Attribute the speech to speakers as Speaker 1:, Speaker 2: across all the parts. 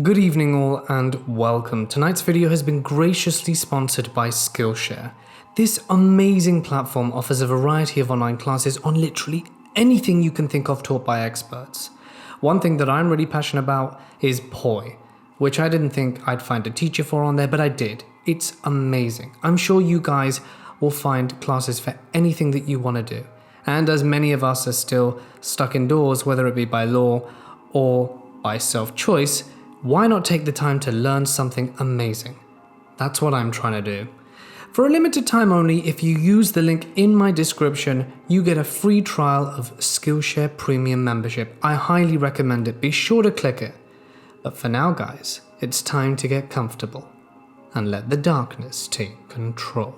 Speaker 1: Good evening all and welcome. Tonight's video has been graciously sponsored by Skillshare. This amazing platform offers a variety of online classes on literally anything you can think of taught by experts. One thing that I'm really passionate about is Poi, which I didn't think I'd find a teacher for on there, but I did. It's amazing. I'm sure you guys will find classes for anything that you want to do. And as many of us are still stuck indoors, whether it be by law or by self-choice, why not take the time to learn something amazing? That's what I'm trying to do. For a limited time only, if you use the link in my description, you get a free trial of Skillshare Premium membership. I highly recommend it. Be sure to click it. But for now, guys, it's time to get comfortable and let the darkness take control.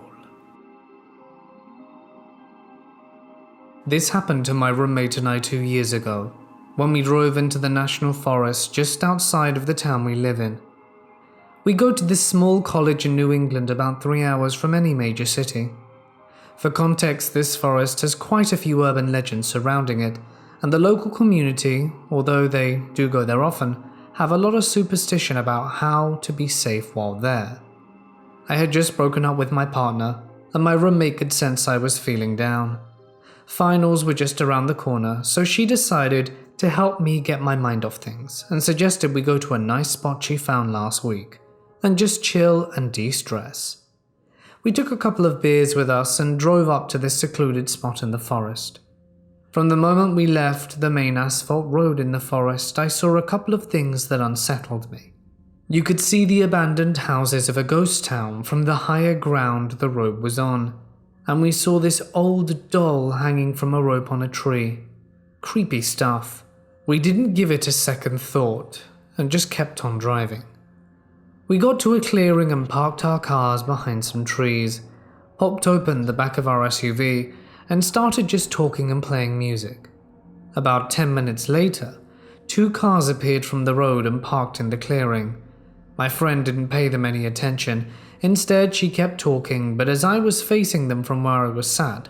Speaker 1: This happened to my roommate and I 2 years ago, when we drove into the national forest just outside of the town we live in. We go to this small college in New England about 3 hours from any major city. For context, this forest has quite a few urban legends surrounding it, and the local community, although they do go there often, have a lot of superstition about how to be safe while there. I had just broken up with my partner, and my roommate could sense I was feeling down. Finals were just around the corner, so she decided to help me get my mind off things and suggested we go to a nice spot she found last week and just chill and de-stress. We took a couple of beers with us and drove up to this secluded spot in the forest. From the moment we left the main asphalt road in the forest, I saw a couple of things that unsettled me. You could see the abandoned houses of a ghost town from the higher ground the road was on, and we saw this old doll hanging from a rope on a tree. Creepy stuff. We didn't give it a second thought and just kept on driving. We got to a clearing and parked our cars behind some trees, popped open the back of our SUV and started just talking and playing music. About 10 minutes later, 2 cars appeared from the road and parked in the clearing. My friend didn't pay them any attention. Instead, she kept talking, but as I was facing them from where I was sat,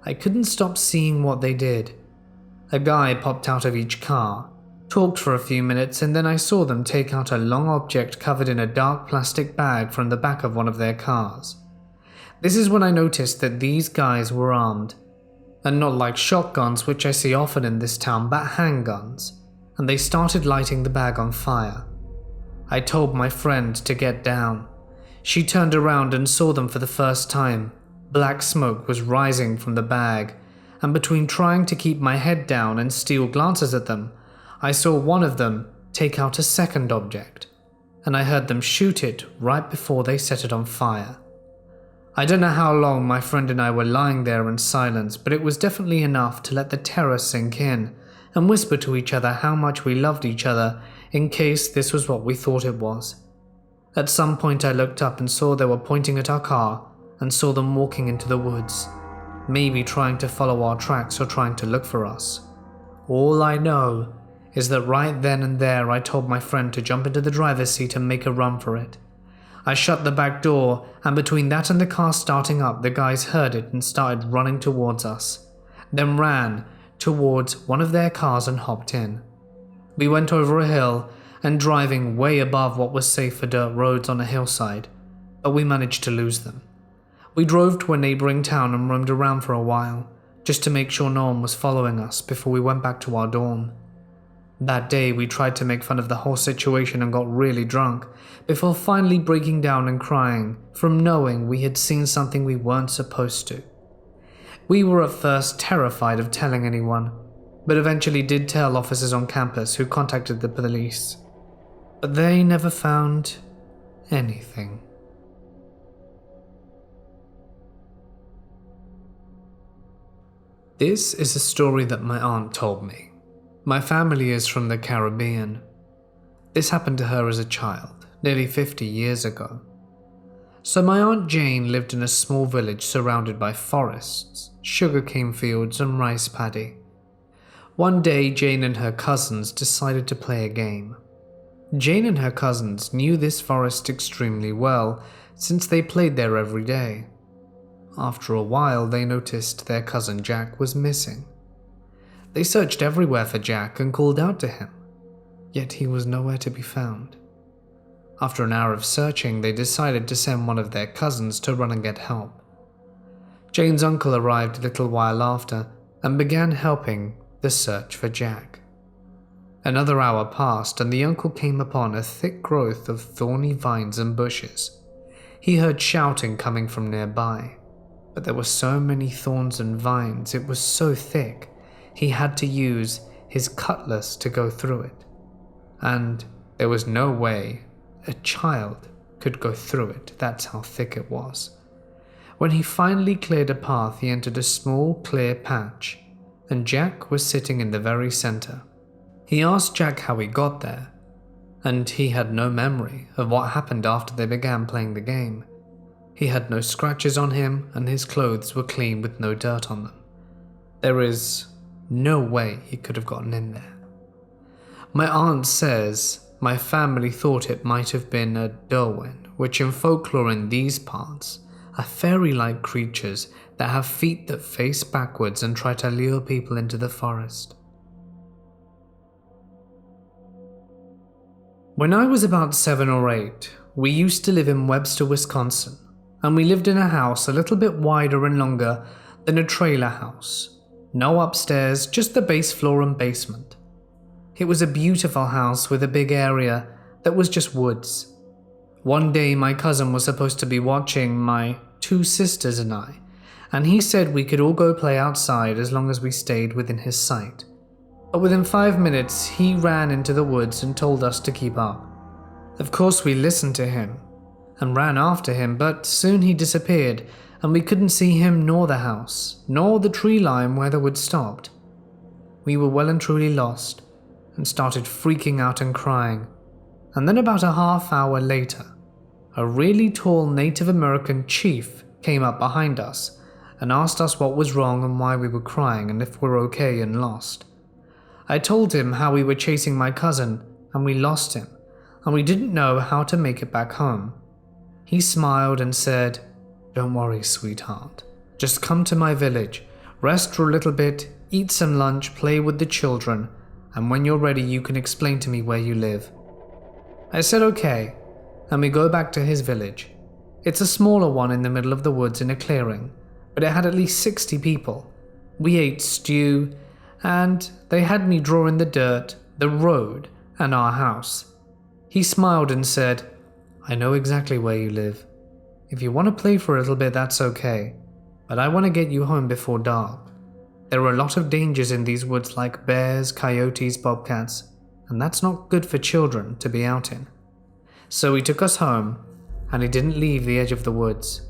Speaker 1: I couldn't stop seeing what they did. A guy popped out of each car, talked for a few minutes, and then I saw them take out a long object covered in a dark plastic bag from the back of one of their cars. This is when I noticed that these guys were armed, and not like shotguns, which I see often in this town, but handguns, and they started lighting the bag on fire. I told my friend to get down. She turned around and saw them for the first time. Black smoke was rising from the bag, and between trying to keep my head down and steal glances at them, I saw one of them take out a second object, and I heard them shoot it right before they set it on fire. I don't know how long my friend and I were lying there in silence, but it was definitely enough to let the terror sink in and whisper to each other how much we loved each other in case this was what we thought it was. At some point I looked up and saw they were pointing at our car and saw them walking into the woods. Maybe trying to follow our tracks or trying to look for us. All I know is that right then and there I told my friend to jump into the driver's seat and make a run for it. I shut the back door, and between that and the car starting up, the guys heard it and started running towards us, then ran towards one of their cars and hopped in. We went over a hill and driving way above what was safe for dirt roads on a hillside, but we managed to lose them. We drove to a neighboring town and roamed around for a while, just to make sure no one was following us before we went back to our dorm. That day we tried to make fun of the whole situation and got really drunk, before finally breaking down and crying from knowing we had seen something we weren't supposed to. We were at first terrified of telling anyone, but eventually did tell officers on campus who contacted the police. But they never found anything. This is a story that my aunt told me. My family is from the Caribbean. This happened to her as a child, nearly 50 years ago. So my Aunt Jane lived in a small village surrounded by forests, sugarcane fields and rice paddy. One day Jane and her cousins decided to play a game. Jane and her cousins knew this forest extremely well since they played there every day. After a while, they noticed their cousin Jack was missing. They searched everywhere for Jack and called out to him, yet he was nowhere to be found. After an hour of searching, they decided to send one of their cousins to run and get help. Jane's uncle arrived a little while after and began helping the search for Jack. Another hour passed and the uncle came upon a thick growth of thorny vines and bushes. He heard shouting coming from nearby, but there were so many thorns and vines, it was so thick, he had to use his cutlass to go through it. And there was no way a child could go through it, that's how thick it was. When he finally cleared a path, he entered a small, clear patch, and Jack was sitting in the very center. He asked Jack how he got there, and he had no memory of what happened after they began playing the game. He had no scratches on him, and his clothes were clean with no dirt on them. There is no way he could have gotten in there. My aunt says my family thought it might have been a Derwent, which in folklore in these parts are fairy-like creatures that have feet that face backwards and try to lure people into the forest. When I was about 7 or 8, we used to live in Webster, Wisconsin, and we lived in a house a little bit wider and longer than a trailer house. No upstairs, just the base floor and basement. It was a beautiful house with a big area that was just woods. One day my cousin was supposed to be watching my 2 sisters and I, and he said we could all go play outside as long as we stayed within his sight. But within 5 minutes, he ran into the woods and told us to keep up. Of course, we listened to him and ran after him, but soon he disappeared and we couldn't see him nor the house, nor the tree line where the wood stopped. We were well and truly lost and started freaking out and crying. And then about a half hour later, a really tall Native American chief came up behind us and asked us what was wrong and why we were crying and if we were okay and lost. I told him how we were chasing my cousin and we lost him, and we didn't know how to make it back home. He smiled and said, "Don't worry, sweetheart. Just come to my village, rest for a little bit, eat some lunch, play with the children, and when you're ready you can explain to me where you live." I said okay, and we go back to his village. It's a smaller one in the middle of the woods in a clearing, but it had at least 60 people. We ate stew, and they had me draw in the dirt, the road, and our house. He smiled and said, "I know exactly where you live. If you want to play for a little bit, that's okay, but I want to get you home before dark. There are a lot of dangers in these woods like bears, coyotes, bobcats, and that's not good for children to be out in." So he took us home, and he didn't leave the edge of the woods.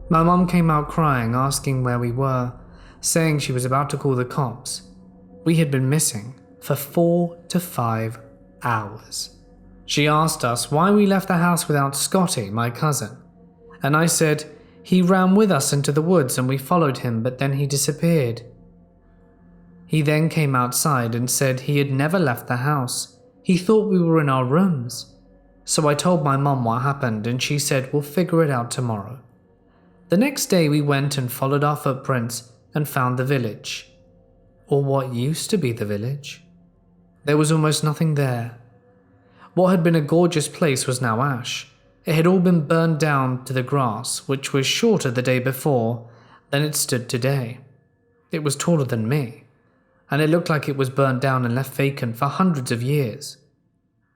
Speaker 1: My mom came out crying, asking where we were, saying she was about to call the cops. We had been missing for 4 to 5 hours. She asked us why we left the house without Scotty, my cousin, and I said he ran with us into the woods and we followed him, but then he disappeared. He then came outside and said he had never left the house. He thought we were in our rooms. So I told my mom what happened and she said we'll figure it out tomorrow. The next day we went and followed our footprints and found the village. Or what used to be the village. There was almost nothing there. What had been a gorgeous place was now ash. It had all been burned down to the grass, which was shorter the day before than it stood today. It was taller than me, and it looked like it was burned down and left vacant for hundreds of years.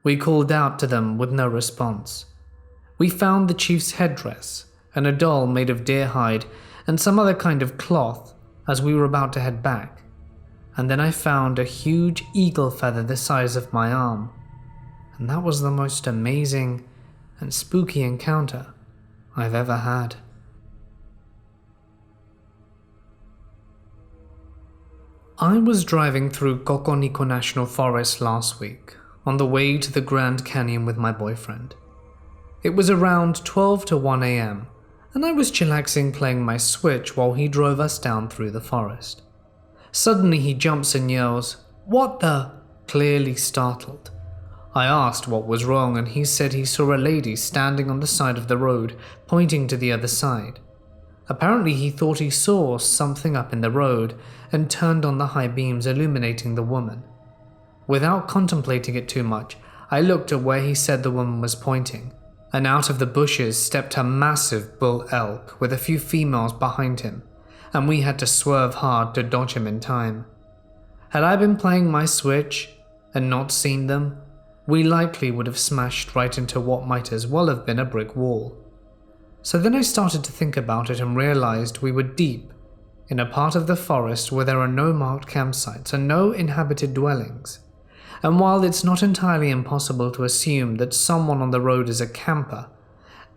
Speaker 1: We called out to them with no response. We found the chief's headdress and a doll made of deer hide and some other kind of cloth as we were about to head back. And then I found a huge eagle feather the size of my arm. And that was the most amazing and spooky encounter I've ever had. I was driving through Coconico National Forest last week, on the way to the Grand Canyon with my boyfriend. It was around 12 to 1 a.m., and I was chillaxing playing my Switch while he drove us down through the forest. Suddenly he jumps and yells, "What the?" clearly startled. I asked what was wrong and he said he saw a lady standing on the side of the road, pointing to the other side. Apparently he thought he saw something up in the road and turned on the high beams illuminating the woman. Without contemplating it too much, I looked at where he said the woman was pointing, and out of the bushes stepped a massive bull elk with a few females behind him, and we had to swerve hard to dodge him in time. Had I been playing my Switch and not seen them, we likely would have smashed right into what might as well have been a brick wall. So then I started to think about it and realized we were deep in a part of the forest where there are no marked campsites and no inhabited dwellings. And while it's not entirely impossible to assume that someone on the road is a camper,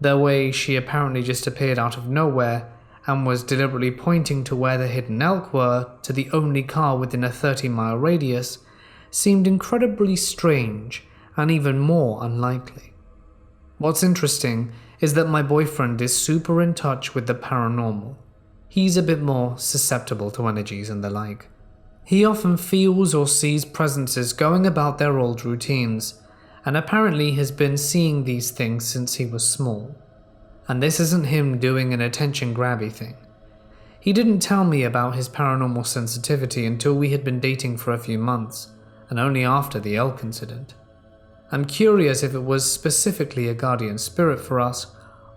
Speaker 1: the way she apparently just appeared out of nowhere and was deliberately pointing to where the hidden elk were to the only car within a 30-mile radius seemed incredibly strange and even more unlikely. What's interesting is that my boyfriend is super in touch with the paranormal. He's a bit more susceptible to energies and the like. He often feels or sees presences going about their old routines, and apparently has been seeing these things since he was small. And this isn't him doing an attention-grabby thing. He didn't tell me about his paranormal sensitivity until we had been dating for a few months, and only after the elk incident. I'm curious if it was specifically a guardian spirit for us,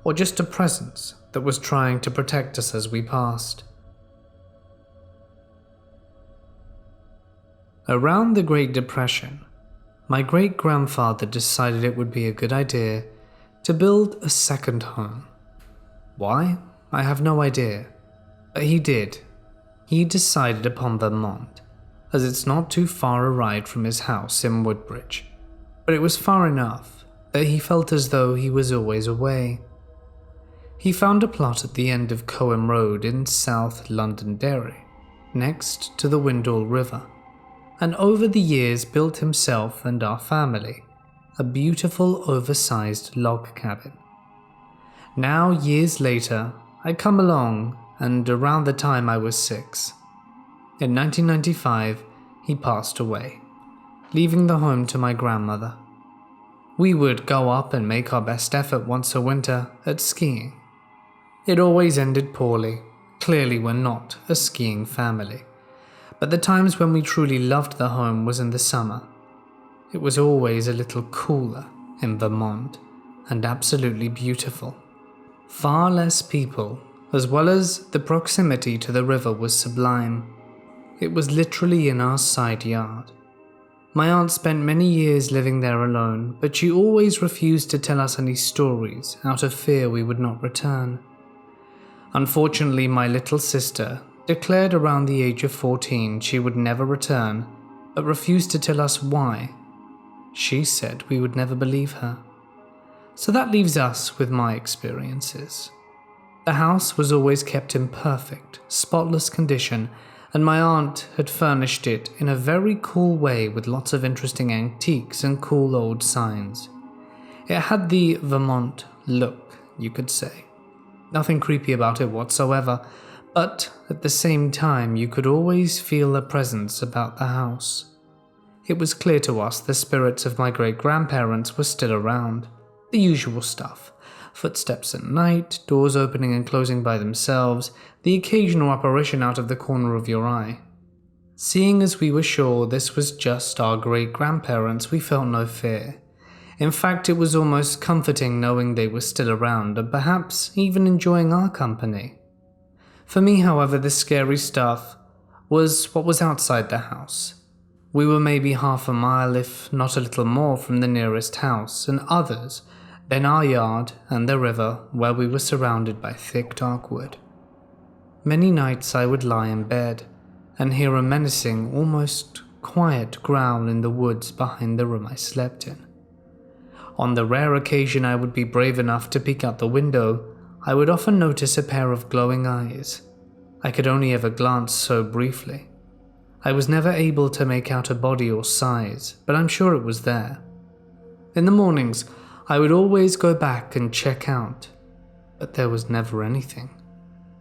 Speaker 1: or just a presence that was trying to protect us as we passed. Around the Great Depression, my great-grandfather decided it would be a good idea to build a second home. Why? I have no idea. But he did. He decided upon Vermont, as it's not too far a ride from his house in Woodbridge. But it was far enough that he felt as though he was always away. He found a plot at the end of Coham Road in South Londonderry, next to the Windall River, and over the years built himself and our family a beautiful oversized log cabin. Now, years later, I come along, and around the time I was 6. In 1995, he passed away, leaving the home to my grandmother. We would go up and make our best effort once a winter at skiing. It always ended poorly. Clearly we're not a skiing family. But the times when we truly loved the home was in the summer. It was always a little cooler in Vermont and absolutely beautiful. Far less people, as well as the proximity to the river was sublime. It was literally in our side yard. My aunt spent many years living there alone, but she always refused to tell us any stories out of fear we would not return. Unfortunately, my little sister declared around the age of 14 she would never return, but refused to tell us why. She said we would never believe her. So that leaves us with my experiences. The house was always kept in perfect, spotless condition, and my aunt had furnished it in a very cool way with lots of interesting antiques and cool old signs. It had the Vermont look, you could say. Nothing creepy about it whatsoever, but at the same time you could always feel a presence about the house. It was clear to us the spirits of my great-grandparents were still around. The usual stuff. Footsteps at night, doors opening and closing by themselves, the occasional apparition out of the corner of your eye. Seeing as we were sure this was just our great-grandparents, we felt no fear. In fact, it was almost comforting knowing they were still around and perhaps even enjoying our company. For me, however, the scary stuff was what was outside the house. We were maybe half a mile, if not a little more, from the nearest house, and others, then our yard and the river, where we were surrounded by thick dark wood. Many nights I would lie in bed and hear a menacing, almost quiet growl in the woods behind the room I slept in. On the rare occasion I would be brave enough to peek out the window, I would often notice a pair of glowing eyes. I could only ever glance so briefly. I was never able to make out a body or size, but I'm sure it was there. In the mornings, I would always go back and check out, but there was never anything.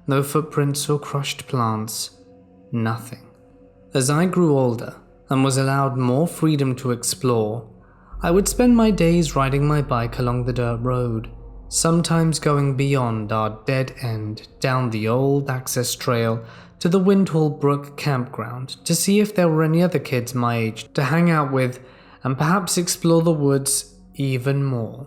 Speaker 1: No footprints or crushed plants, nothing. As I grew older and was allowed more freedom to explore, I would spend my days riding my bike along the dirt road, sometimes going beyond our dead end down the old access trail to the Windhall Brook campground to see if there were any other kids my age to hang out with and perhaps explore the woods even more.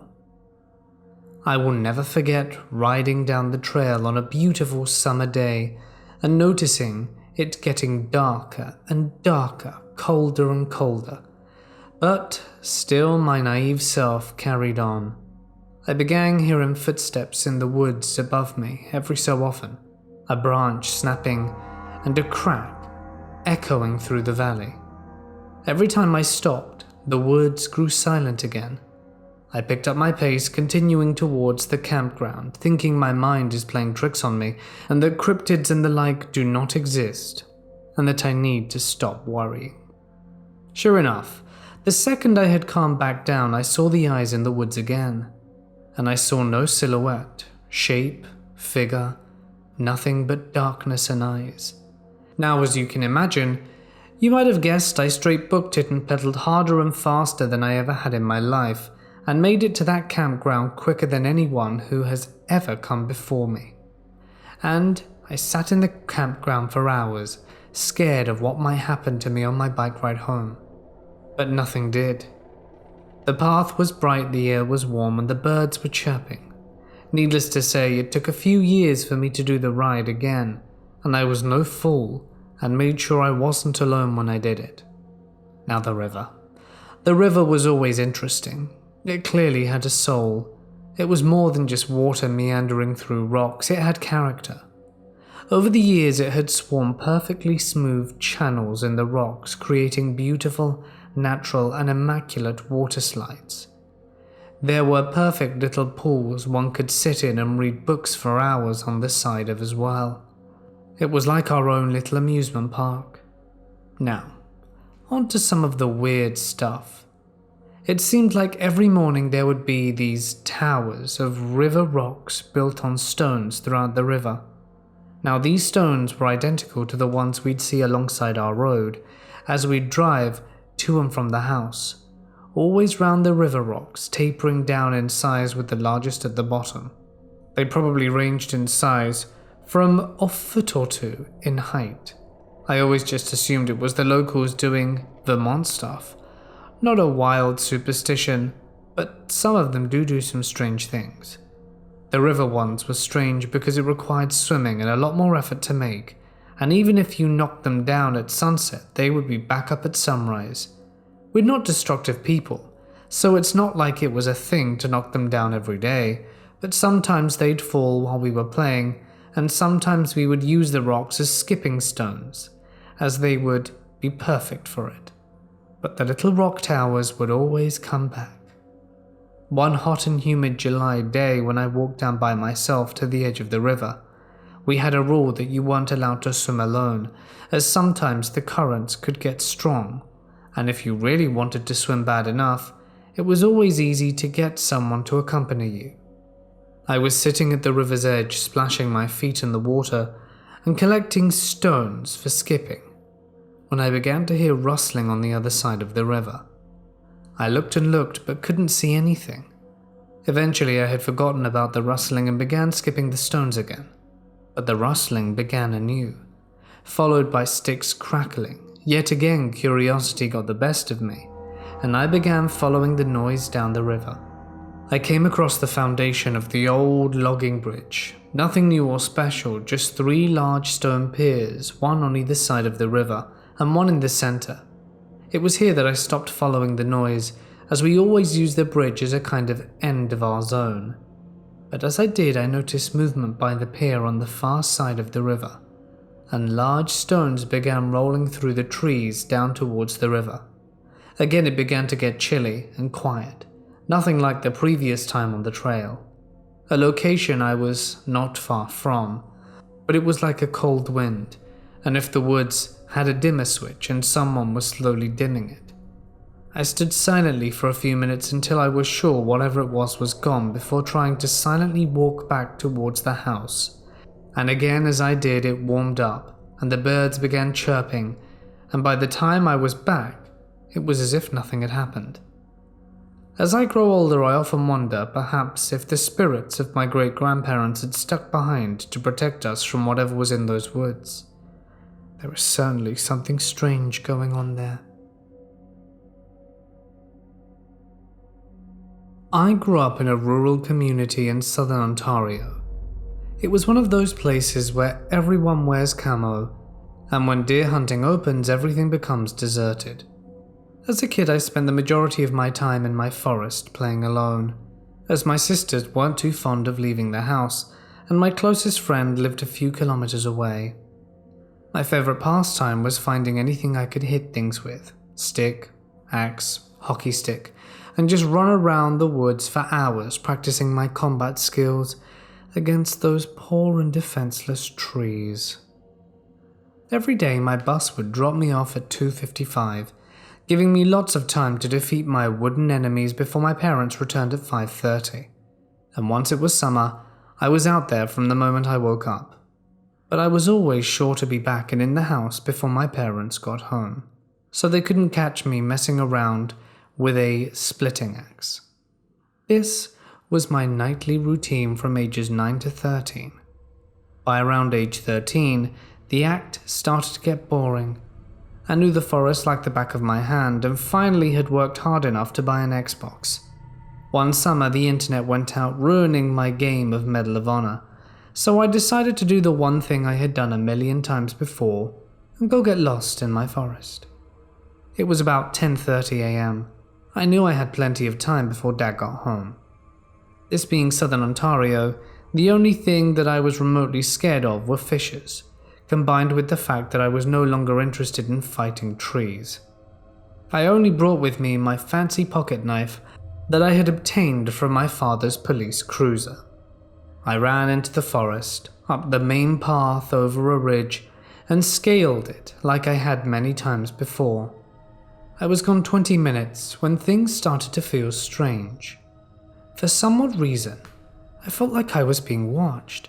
Speaker 1: I will never forget riding down the trail on a beautiful summer day and noticing it getting darker and darker, colder and colder. But still my naive self carried on. I began hearing footsteps in the woods above me every so often, a branch snapping and a crack echoing through the valley. Every time I stopped, the woods grew silent again. I picked up my pace, continuing towards the campground, thinking my mind is playing tricks on me, and that cryptids and the like do not exist, and that I need to stop worrying. Sure enough, the second I had calmed back down, I saw the eyes in the woods again, and I saw no silhouette, shape, figure, nothing but darkness and eyes. Now, as you can imagine, you might have guessed I straight booked it and pedaled harder and faster than I ever had in my life, and made it to that campground quicker than anyone who has ever come before me. And I sat in the campground for hours, scared of what might happen to me on my bike ride home. But nothing did. The path was bright, the air was warm, and the birds were chirping. Needless to say, it took a few years for me to do the ride again, and I was no fool and made sure I wasn't alone when I did it. Now the river. The river was always interesting. It clearly had a soul. It was more than just water meandering through rocks, it had character. Over the years it had swarmed perfectly smooth channels in the rocks, creating beautiful, natural and immaculate water slides. There were perfect little pools one could sit in and read books for hours on the side of as well. It was like our own little amusement park. Now, on to some of the weird stuff. It seemed like every morning there would be these towers of river rocks built on stones throughout the river. Now these stones were identical to the ones we'd see alongside our road as we'd drive to and from the house, always round the river rocks, tapering down in size with the largest at the bottom. They probably ranged in size from a foot or two in height. I always just assumed it was the locals doing Vermont stuff. Not a wild superstition, but some of them do some strange things. The river ones were strange because it required swimming and a lot more effort to make, and even if you knocked them down at sunset, they would be back up at sunrise. We're not destructive people, so it's not like it was a thing to knock them down every day, but sometimes they'd fall while we were playing, and sometimes we would use the rocks as skipping stones, as they would be perfect for it. But the little rock towers would always come back. One hot and humid July day when I walked down by myself to the edge of the river, we had a rule that you weren't allowed to swim alone, as sometimes the currents could get strong, and if you really wanted to swim bad enough, it was always easy to get someone to accompany you. I was sitting at the river's edge, splashing my feet in the water and collecting stones for skipping, when I began to hear rustling on the other side of the river. I looked and looked, but couldn't see anything. Eventually I had forgotten about the rustling and began skipping the stones again. But the rustling began anew, followed by sticks crackling. Yet again curiosity got the best of me, and I began following the noise down the river. I came across the foundation of the old logging bridge. Nothing new or special, just 3 large stone piers, one on either side of the river, and one in the center. It was here that I stopped following the noise, as we always used the bridge as a kind of end of our zone. But as I did, I noticed movement by the pier on the far side of the river, and large stones began rolling through the trees down towards the river. Again it began to get chilly and quiet, nothing like the previous time on the trail. A location I was not far from, but it was like a cold wind, and if the woods had a dimmer switch and someone was slowly dimming it. I stood silently for a few minutes until I was sure whatever it was gone before trying to silently walk back towards the house. And again as I did, it warmed up and the birds began chirping, and by the time I was back, it was as if nothing had happened. As I grow older, I often wonder perhaps if the spirits of my great-grandparents had stuck behind to protect us from whatever was in those woods. There was certainly something strange going on there. I grew up in a rural community in southern Ontario. It was one of those places where everyone wears camo, and when deer hunting opens, everything becomes deserted. As a kid, I spent the majority of my time in my forest playing alone, as my sisters weren't too fond of leaving the house, and my closest friend lived a few kilometers away. My favorite pastime was finding anything I could hit things with: stick, axe, hockey stick, and just run around the woods for hours practicing my combat skills against those poor and defenseless trees. Every day my bus would drop me off at 2:55, giving me lots of time to defeat my wooden enemies before my parents returned at 5:30. And once it was summer, I was out there from the moment I woke up. But I was always sure to be back and in the house before my parents got home, so they couldn't catch me messing around with a splitting axe. This was my nightly routine from ages 9 to 13. By around age 13, the act started to get boring. I knew the forest like the back of my hand and finally had worked hard enough to buy an Xbox. One summer, the internet went out, ruining my game of Medal of Honor, so I decided to do the one thing I had done a million times before and go get lost in my forest. It was about 10:30 a.m. I knew I had plenty of time before Dad got home. This being southern Ontario, the only thing that I was remotely scared of were fishers, combined with the fact that I was no longer interested in fighting trees. I only brought with me my fancy pocket knife that I had obtained from my father's police cruiser. I ran into the forest, up the main path over a ridge, and scaled it like I had many times before. I was gone 20 minutes when things started to feel strange. For some odd reason, I felt like I was being watched.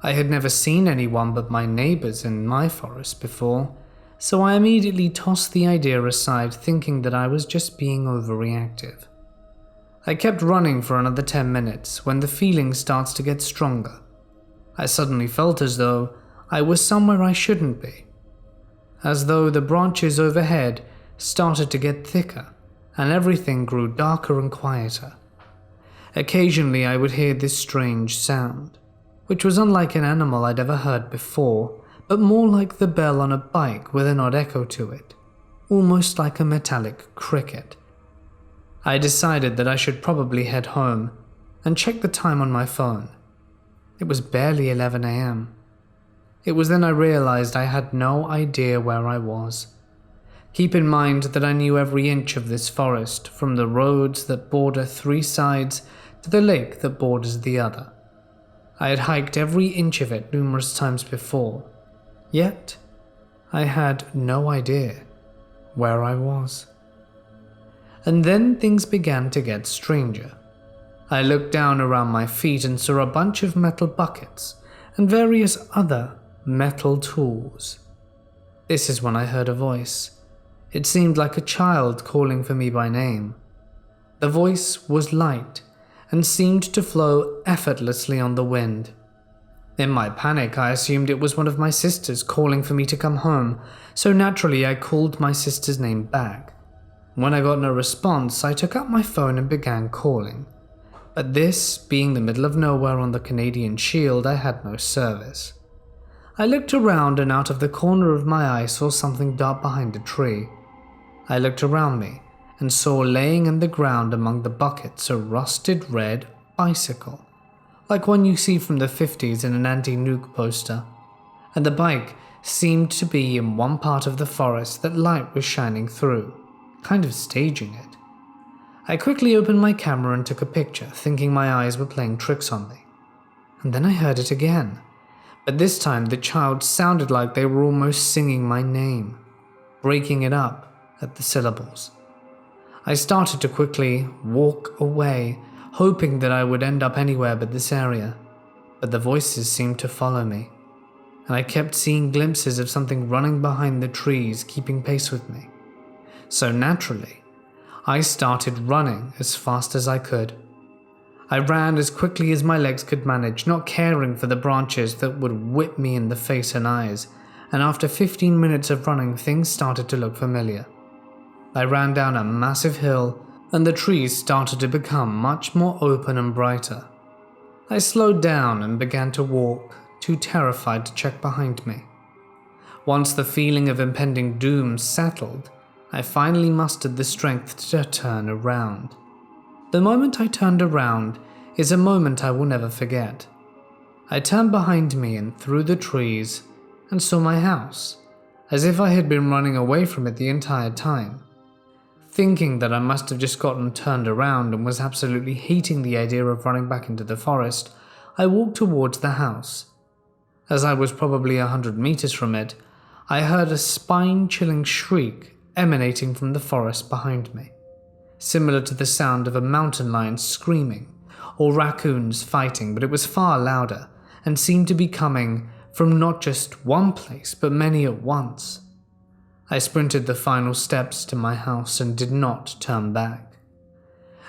Speaker 1: I had never seen anyone but my neighbors in my forest before, so I immediately tossed the idea aside, thinking that I was just being overreactive. I kept running for another 10 minutes when the feeling starts to get stronger. I suddenly felt as though I was somewhere I shouldn't be, as though the branches overhead started to get thicker and everything grew darker and quieter. Occasionally I would hear this strange sound, which was unlike an animal I'd ever heard before, but more like the bell on a bike with an odd echo to it, almost like a metallic cricket. I decided that I should probably head home and check the time on my phone. It was barely 11 a.m. It was then I realized I had no idea where I was. Keep in mind that I knew every inch of this forest, from the roads that border three sides to the lake that borders the other. I had hiked every inch of it numerous times before, yet I had no idea where I was. And then things began to get stranger. I looked down around my feet and saw a bunch of metal buckets and various other metal tools. This is when I heard a voice. It seemed like a child calling for me by name. The voice was light and seemed to flow effortlessly on the wind. In my panic, I assumed it was one of my sisters calling for me to come home, so naturally I called my sister's name back. When I got no response, I took up my phone and began calling. But this, being the middle of nowhere on the Canadian Shield, I had no service. I looked around and out of the corner of my eye saw something dart behind a tree. I looked around me and saw laying in the ground among the buckets a rusted red bicycle, like one you see from the 50s in an anti-nuke poster, and the bike seemed to be in one part of the forest that light was shining through, kind of staging it. I quickly opened my camera and took a picture, thinking my eyes were playing tricks on me. And then I heard it again, but this time the child sounded like they were almost singing my name, breaking it up at the syllables. I started to quickly walk away, hoping that I would end up anywhere but this area, but the voices seemed to follow me, and I kept seeing glimpses of something running behind the trees, keeping pace with me. So naturally, I started running as fast as I could. I ran as quickly as my legs could manage, not caring for the branches that would whip me in the face and eyes, and after 15 minutes of running, things started to look familiar. I ran down a massive hill and the trees started to become much more open and brighter. I slowed down and began to walk, too terrified to check behind me. Once the feeling of impending doom settled, I finally mustered the strength to turn around. The moment I turned around is a moment I will never forget. I turned behind me and through the trees and saw my house, as if I had been running away from it the entire time. Thinking that I must have just gotten turned around and was absolutely hating the idea of running back into the forest, I walked towards the house. As I was probably 100 meters from it, I heard a spine-chilling shriek emanating from the forest behind me, similar to the sound of a mountain lion screaming or raccoons fighting, but it was far louder and seemed to be coming from not just one place but many at once. I sprinted the final steps to my house and did not turn back.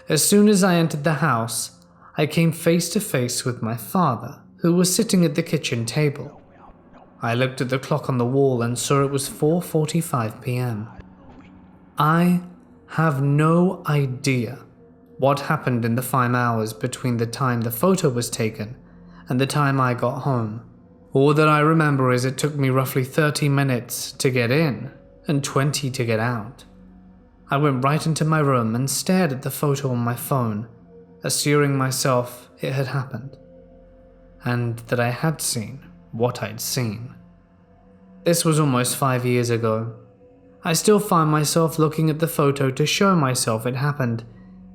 Speaker 1: As soon as I entered the house, I came face to face with my father, who was sitting at the kitchen table. I looked at the clock on the wall and saw it was 4:45 p.m. I have no idea what happened in the 5 hours between the time the photo was taken and the time I got home. All that I remember is it took me roughly 30 minutes to get in and 20 to get out. I went right into my room and stared at the photo on my phone, assuring myself it had happened, and that I had seen what I'd seen. This was almost 5 years ago. I still find myself looking at the photo to show myself it happened,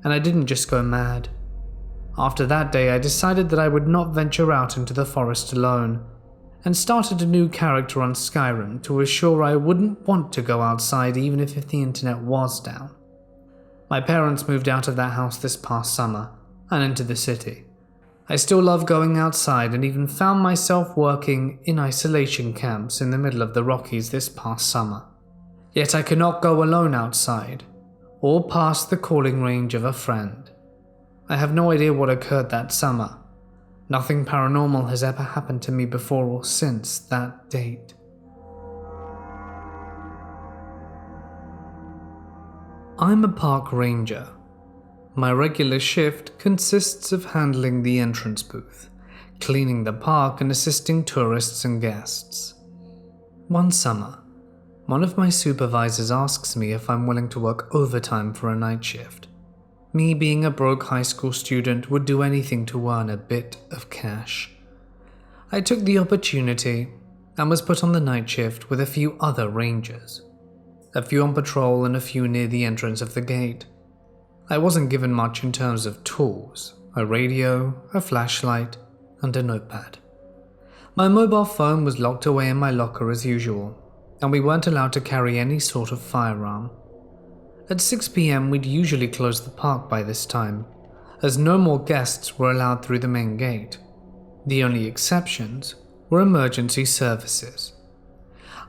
Speaker 1: and I didn't just go mad. After that day, I decided that I would not venture out into the forest alone, and started a new character on Skyrim to assure I wouldn't want to go outside even if the internet was down. My parents moved out of that house this past summer and into the city. I still love going outside and even found myself working in isolation camps in the middle of the Rockies this past summer. Yet I cannot go alone outside or past the calling range of a friend. I have no idea what occurred that summer. Nothing paranormal has ever happened to me before or since that date. I'm a park ranger. My regular shift consists of handling the entrance booth, cleaning the park and assisting tourists and guests. One summer, one of my supervisors asks me if I'm willing to work overtime for a night shift. Me being a broke high school student would do anything to earn a bit of cash. I took the opportunity and was put on the night shift with a few other rangers. A few on patrol and a few near the entrance of the gate. I wasn't given much in terms of tools, a radio, a flashlight, and a notepad. My mobile phone was locked away in my locker as usual, and we weren't allowed to carry any sort of firearm. At 6 p.m. we'd usually close the park by this time, as no more guests were allowed through the main gate. The only exceptions were emergency services.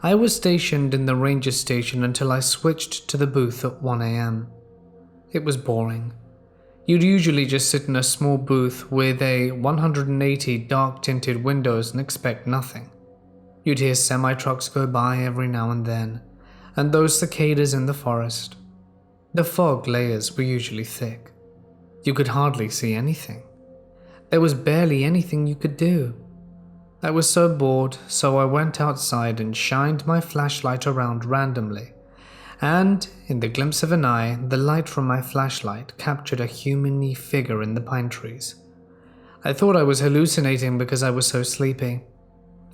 Speaker 1: I was stationed in the ranger station until I switched to the booth at 1 a.m. It was boring. You'd usually just sit in a small booth with a 180 dark-tinted windows and expect nothing. You'd hear semi-trucks go by every now and then, and those cicadas in the forest. The fog layers were usually thick. You could hardly see anything. There was barely anything you could do. I was so bored, so I went outside and shined my flashlight around randomly, and, in the glimpse of an eye, the light from my flashlight captured a human-y figure in the pine trees. I thought I was hallucinating because I was so sleepy.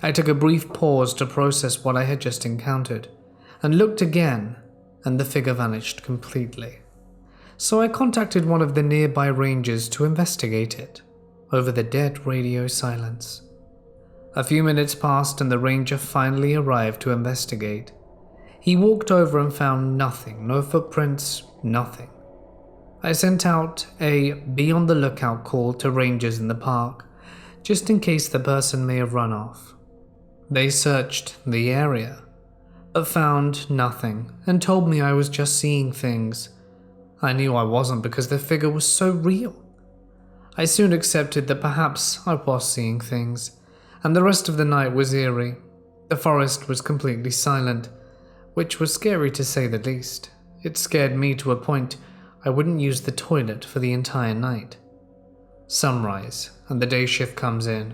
Speaker 1: I took a brief pause to process what I had just encountered, and looked again, and the figure vanished completely. So I contacted one of the nearby rangers to investigate it, over the dead radio silence. A few minutes passed and the ranger finally arrived to investigate. He walked over and found nothing, no footprints, nothing. I sent out a be on the lookout call to rangers in the park, just in case the person may have run off. They searched the area, but found nothing and told me I was just seeing things. I knew I wasn't because the figure was so real. I soon accepted that perhaps I was seeing things, and the rest of the night was eerie. The forest was completely silent, which was scary to say the least. It scared me to a point I wouldn't use the toilet for the entire night. Sunrise, and the day shift comes in.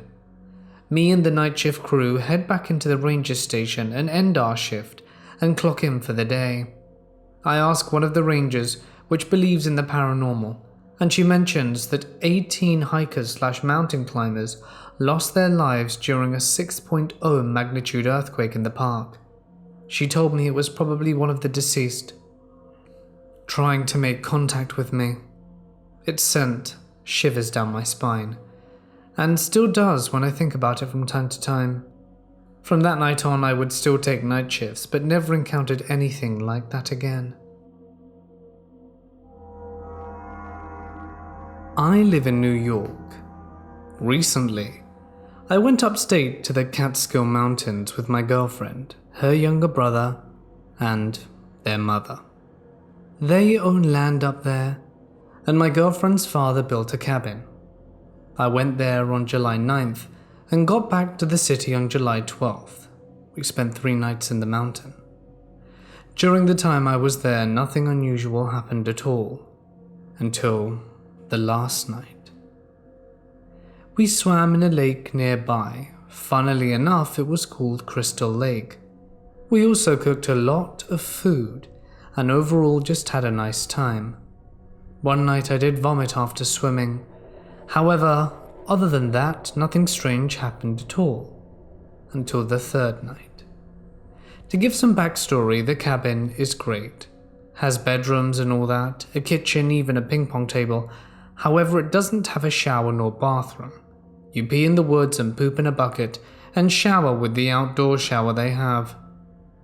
Speaker 1: Me and the night shift crew head back into the ranger station and end our shift and clock in for the day. I ask one of the rangers which believes in the paranormal, and she mentions that 18 hikers/mountain climbers lost their lives during a 6.0 magnitude earthquake in the park. She told me it was probably one of the deceased trying to make contact with me. It sent shivers down my spine, and still does when I think about it from time to time. From that night on, I would still take night shifts, but never encountered anything like that again. I live in New York. Recently, I went upstate to the Catskill Mountains with my girlfriend, her younger brother, and their mother. They own land up there, and my girlfriend's father built a cabin. I went there on July 9th and got back to the city on July 12th. We spent 3 nights in the mountain. During the time I was there, nothing unusual happened at all, until the last night. We swam in a lake nearby. Funnily enough, it was called Crystal Lake. We also cooked a lot of food, and overall just had a nice time. One night I did vomit after swimming. However, other than that, nothing strange happened at all, until the 3rd night. To give some backstory, the cabin is great. Has bedrooms and all that, a kitchen, even a ping pong table. However, it doesn't have a shower nor bathroom. You pee in the woods and poop in a bucket, and shower with the outdoor shower they have.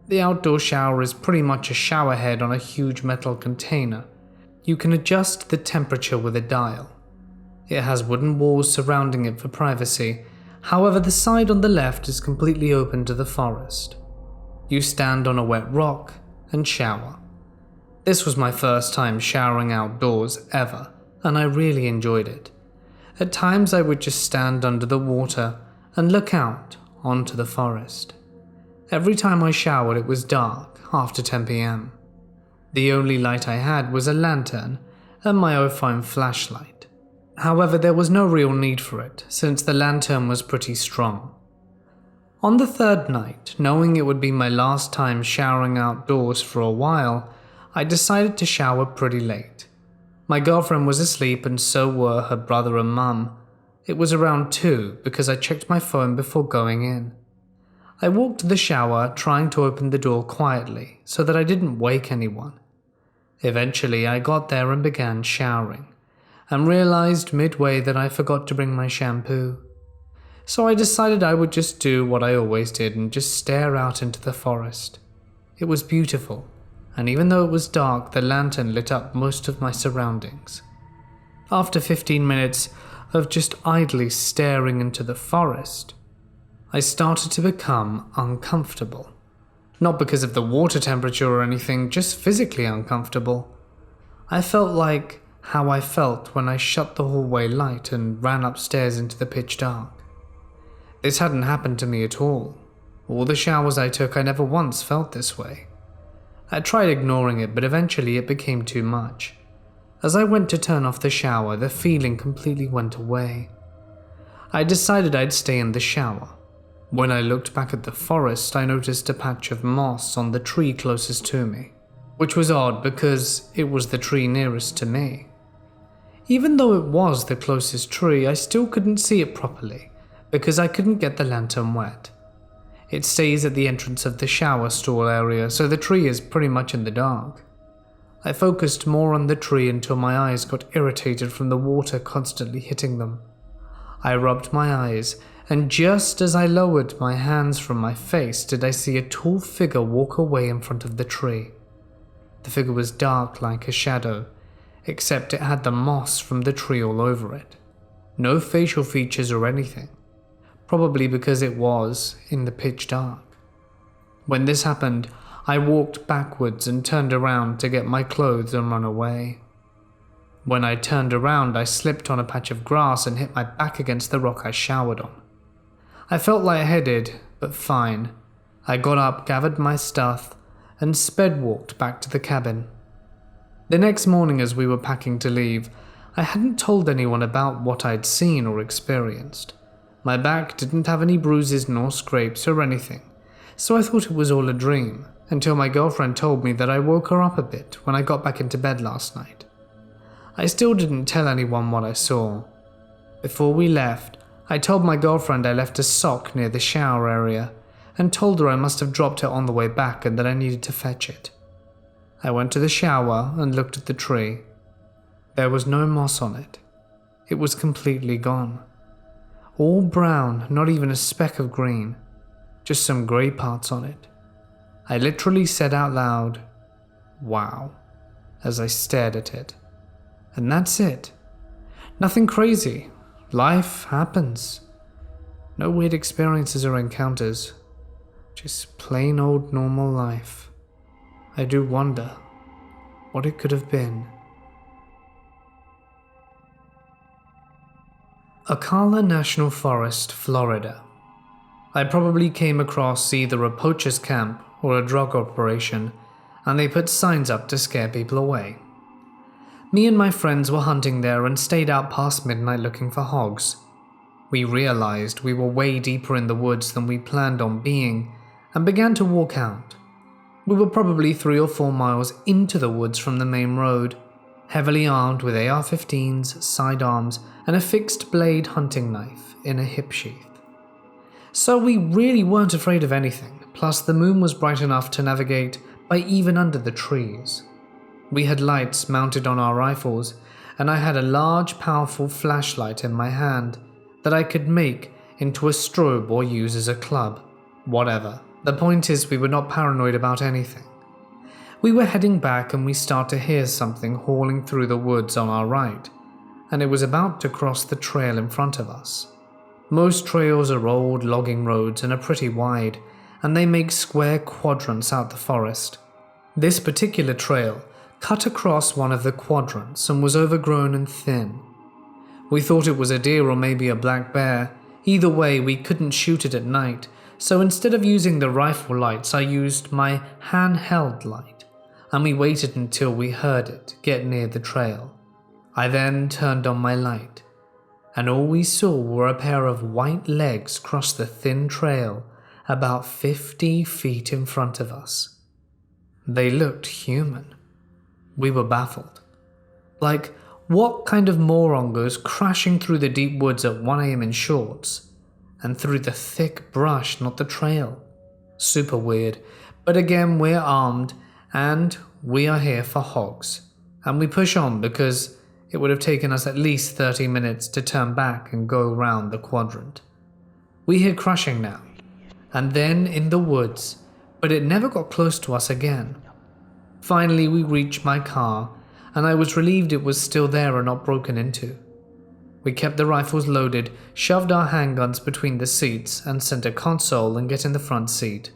Speaker 1: The outdoor shower is pretty much a shower head on a huge metal container. You can adjust the temperature with a dial. It has wooden walls surrounding it for privacy. However, the side on the left is completely open to the forest. You stand on a wet rock and shower. This was my first time showering outdoors ever, and I really enjoyed it. At times I would just stand under the water and look out onto the forest. Every time I showered, it was dark after 10 p.m. The only light I had was a lantern and my iPhone flashlight. However, there was no real need for it, since the lantern was pretty strong. On the 3rd night, knowing it would be my last time showering outdoors for a while, I decided to shower pretty late. My girlfriend was asleep and so were her brother and mum. It was around 2 because I checked my phone before going in. I walked to the shower, trying to open the door quietly so that I didn't wake anyone. Eventually, I got there and began showering, and realized midway that I forgot to bring my shampoo. So I decided I would just do what I always did and just stare out into the forest. It was beautiful, and even though it was dark, the lantern lit up most of my surroundings. After 15 minutes of just idly staring into the forest, I started to become uncomfortable. Not because of the water temperature or anything, just physically uncomfortable. I felt like how I felt when I shut the hallway light and ran upstairs into the pitch dark. This hadn't happened to me at all. All the showers I took, I never once felt this way. I tried ignoring it, but eventually it became too much. As I went to turn off the shower, the feeling completely went away. I decided I'd stay in the shower. When I looked back at the forest, I noticed a patch of moss on the tree closest to me, which was odd because it was the tree nearest to me. Even though it was the closest tree, I still couldn't see it properly because I couldn't get the lantern wet. It stays at the entrance of the shower stall area, so the tree is pretty much in the dark. I focused more on the tree until my eyes got irritated from the water constantly hitting them. I rubbed my eyes, and just as I lowered my hands from my face did I see a tall figure walk away in front of the tree. The figure was dark like a shadow, except it had the moss from the tree all over it. No facial features or anything, probably because it was in the pitch dark. When this happened, I walked backwards and turned around to get my clothes and run away. When I turned around, I slipped on a patch of grass and hit my back against the rock I showered on. I felt lightheaded, but fine. I got up, gathered my stuff, and sped walked back to the cabin. The next morning as we were packing to leave, I hadn't told anyone about what I'd seen or experienced. My back didn't have any bruises nor scrapes or anything, so I thought it was all a dream, until my girlfriend told me that I woke her up a bit when I got back into bed last night. I still didn't tell anyone what I saw. Before we left, I told my girlfriend I left a sock near the shower area, and told her I must have dropped it on the way back and that I needed to fetch it. I went to the shower and looked at the tree. There was no moss on it. It was completely gone. All brown, not even a speck of green, just some grey parts on it. I literally said out loud, "Wow," as I stared at it. And that's it. Nothing crazy. Life happens. No weird experiences or encounters. Just plain old normal life. I do wonder what it could have been. Ocala National Forest, Florida. I probably came across either a poacher's camp or a drug operation, and they put signs up to scare people away. Me and my friends were hunting there and stayed out past midnight looking for hogs. We realized we were way deeper in the woods than we planned on being, and began to walk out. We were probably 3 or 4 miles into the woods from the main road, heavily armed with AR-15s, sidearms, and a fixed blade hunting knife in a hip sheath. So we really weren't afraid of anything, plus the moon was bright enough to navigate by even under the trees. We had lights mounted on our rifles, and I had a large, powerful flashlight in my hand that I could make into a strobe or use as a club. Whatever. The point is, we were not paranoid about anything. We were heading back and we start to hear something hauling through the woods on our right, and it was about to cross the trail in front of us. Most trails are old logging roads and are pretty wide, and they make square quadrants out the forest. This particular trail cut across one of the quadrants and was overgrown and thin. We thought it was a deer or maybe a black bear. Either way, we couldn't shoot it at night, so instead of using the rifle lights, I used my handheld light, and we waited until we heard it get near the trail. I then turned on my light, and all we saw were a pair of white legs cross the thin trail about 50 feet in front of us. They looked human. We were baffled. Like, what kind of moron goes crashing through the deep woods at 1 a.m. in shorts? And through the thick brush, not the trail. Super weird. But again, we're armed, and we are here for hogs. And we push on because it would have taken us at least 30 minutes to turn back and go around the quadrant. We hear crushing now, and then in the woods, but it never got close to us again. Finally, we reached my car, and I was relieved it was still there and not broken into. We kept the rifles loaded, shoved our handguns between the seats, and sent a console and get in the front seat.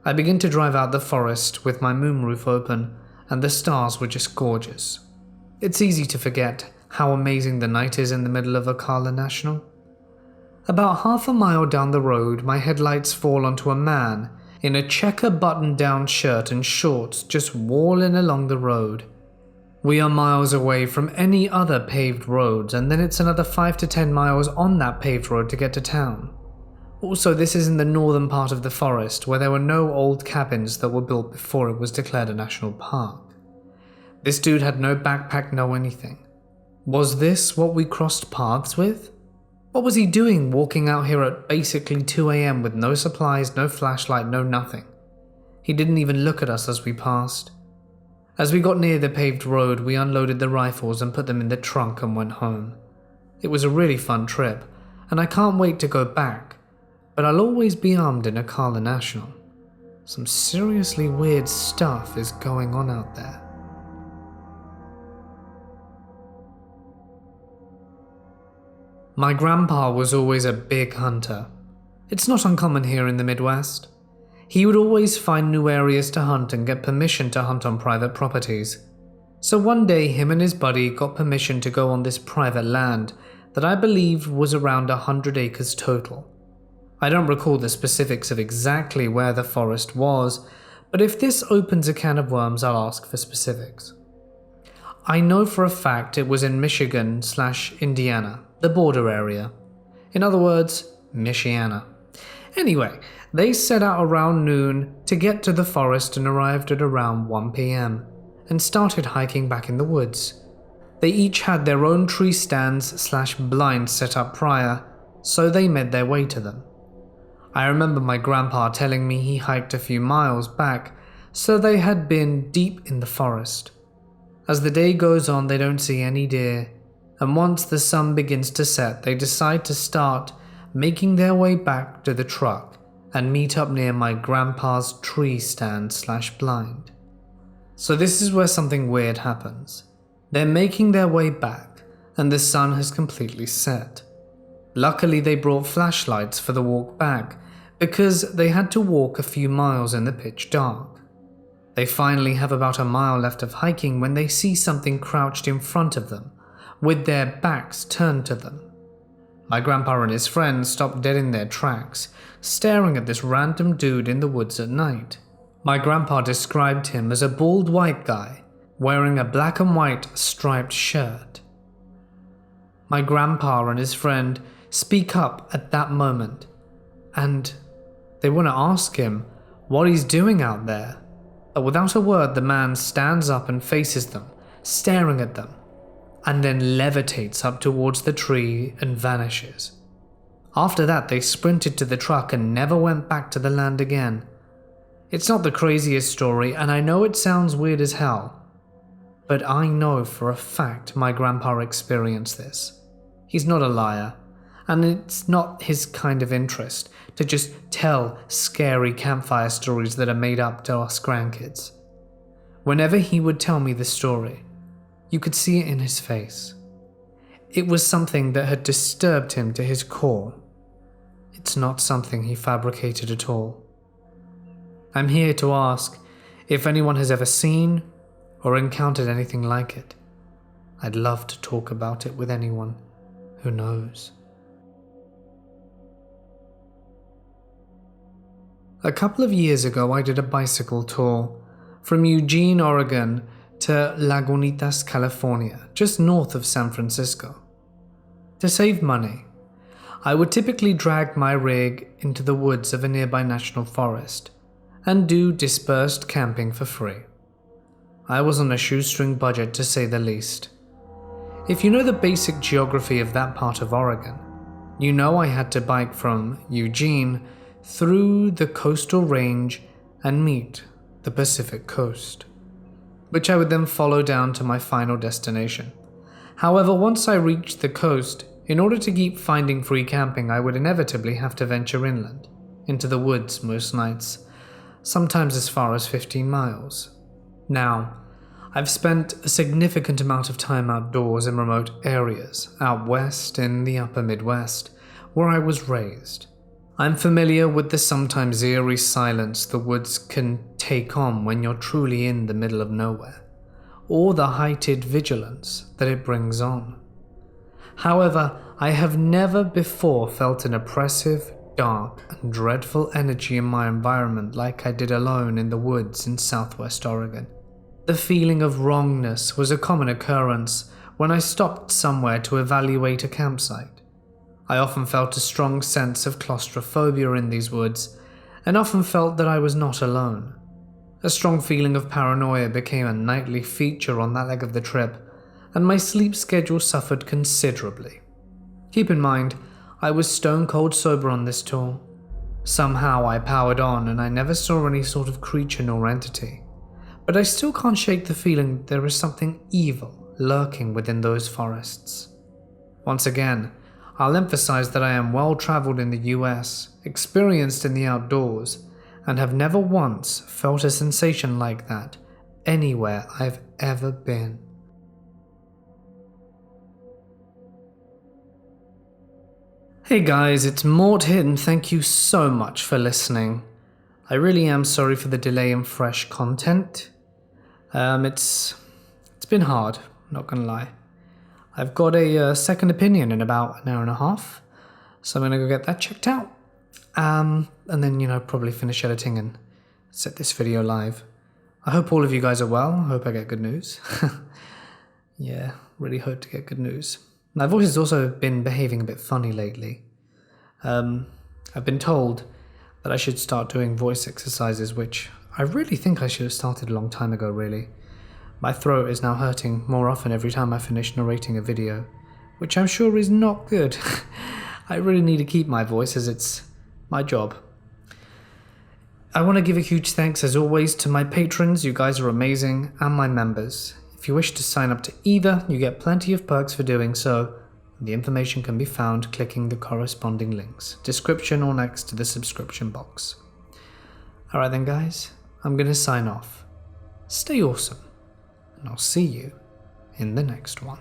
Speaker 1: I began to drive out the forest with my moonroof open, and the stars were just gorgeous. It's easy to forget how amazing the night is in the middle of Ocala National. About half a mile down the road, my headlights fall onto a man in a checker button-down shirt and shorts just walling along the road. We are miles away from any other paved roads, and then it's another 5 to 10 miles on that paved road to get to town. Also, this is in the northern part of the forest, where there were no old cabins that were built before it was declared a national park. This dude had no backpack, no anything. Was this what we crossed paths with? What was he doing walking out here at basically 2 a.m. with no supplies, no flashlight, no nothing? He didn't even look at us as we passed. As we got near the paved road, we unloaded the rifles and put them in the trunk and went home. It was a really fun trip, and I can't wait to go back, but I'll always be armed in Ocala National. Some seriously weird stuff is going on out there. My grandpa was always a big hunter. It's not uncommon here in the Midwest. He would always find new areas to hunt and get permission to hunt on private properties. So one day, him and his buddy got permission to go on this private land that I believe was around 100 acres total. I don't recall the specifics of exactly where the forest was, but if this opens a can of worms, I'll ask for specifics. I know for a fact it was in Michigan/Indiana, the border area. In other words, Michiana. Anyway, they set out around noon to get to the forest and arrived at around 1 p.m. and started hiking back in the woods. They each had their own tree stands/blinds set up prior, so they made their way to them. I remember my grandpa telling me he hiked a few miles back, so they had been deep in the forest. As the day goes on, they don't see any deer, and once the sun begins to set, they decide to start making their way back to the truck and meet up near my grandpa's tree stand/blind. So this is where something weird happens. They're making their way back, and the sun has completely set. Luckily, they brought flashlights for the walk back, because they had to walk a few miles in the pitch dark. They finally have about a mile left of hiking when they see something crouched in front of them, with their backs turned to them. My grandpa and his friends stopped dead in their tracks, staring at this random dude in the woods at night. My grandpa described him as a bald white guy, wearing a black and white striped shirt. My grandpa and his friend speak up at that moment, and they want to ask him what he's doing out there. But without a word, the man stands up and faces them, staring at them, and then levitates up towards the tree and vanishes. After that, they sprinted to the truck and never went back to the land again. It's not the craziest story, and I know it sounds weird as hell, but I know for a fact my grandpa experienced this. He's not a liar, and it's not his kind of interest to just tell scary campfire stories that are made up to us grandkids. Whenever he would tell me the story, you could see it in his face. It was something that had disturbed him to his core. It's not something he fabricated at all. I'm here to ask if anyone has ever seen or encountered anything like it. I'd love to talk about it with anyone who knows. A couple of years ago, I did a bicycle tour from Eugene, Oregon to Lagunitas, California, just north of San Francisco. To save money, I would typically drag my rig into the woods of a nearby national forest and do dispersed camping for free. I was on a shoestring budget, to say the least. If you know the basic geography of that part of Oregon, you know I had to bike from Eugene through the coastal range and meet the Pacific coast, which I would then follow down to my final destination. However, once I reached the coast, in order to keep finding free camping, I would inevitably have to venture inland, into the woods most nights, sometimes as far as 15 miles. Now, I've spent a significant amount of time outdoors in remote areas, out west in the upper Midwest, where I was raised. I'm familiar with the sometimes eerie silence the woods can take on when you're truly in the middle of nowhere, or the heightened vigilance that it brings on. However, I have never before felt an oppressive, dark, and dreadful energy in my environment like I did alone in the woods in southwest Oregon. The feeling of wrongness was a common occurrence when I stopped somewhere to evaluate a campsite. I often felt a strong sense of claustrophobia in these woods, and often felt that I was not alone. A strong feeling of paranoia became a nightly feature on that leg of the trip, and my sleep schedule suffered considerably. Keep in mind, I was stone cold sober on this tour. Somehow I powered on and I never saw any sort of creature nor entity, but I still can't shake the feeling that there is something evil lurking within those forests. Once again, I'll emphasize that I am well traveled in the US, experienced in the outdoors, and have never once felt a sensation like that anywhere I've ever been. Hey guys, it's Mort here, and thank you so much for listening. I really am sorry for the delay in fresh content. It's been hard, not gonna lie. I've got a second opinion in about an hour and a half, so I'm gonna go get that checked out. And then, probably finish editing and set this video live. I hope all of you guys are well. I hope I get good news. Yeah, really hope to get good news. My voice has also been behaving a bit funny lately. I've been told that I should start doing voice exercises, which I really think I should have started a long time ago, really. My throat is now hurting more often every time I finish narrating a video, which I'm sure is not good. I really need to keep my voice as it's my job. I want to give a huge thanks as always to my patrons, you guys are amazing, and my members. If you wish to sign up to either, you get plenty of perks for doing so. The information can be found clicking the corresponding links, description or next to the subscription box. Alright then guys, I'm going to sign off. Stay awesome, and I'll see you in the next one.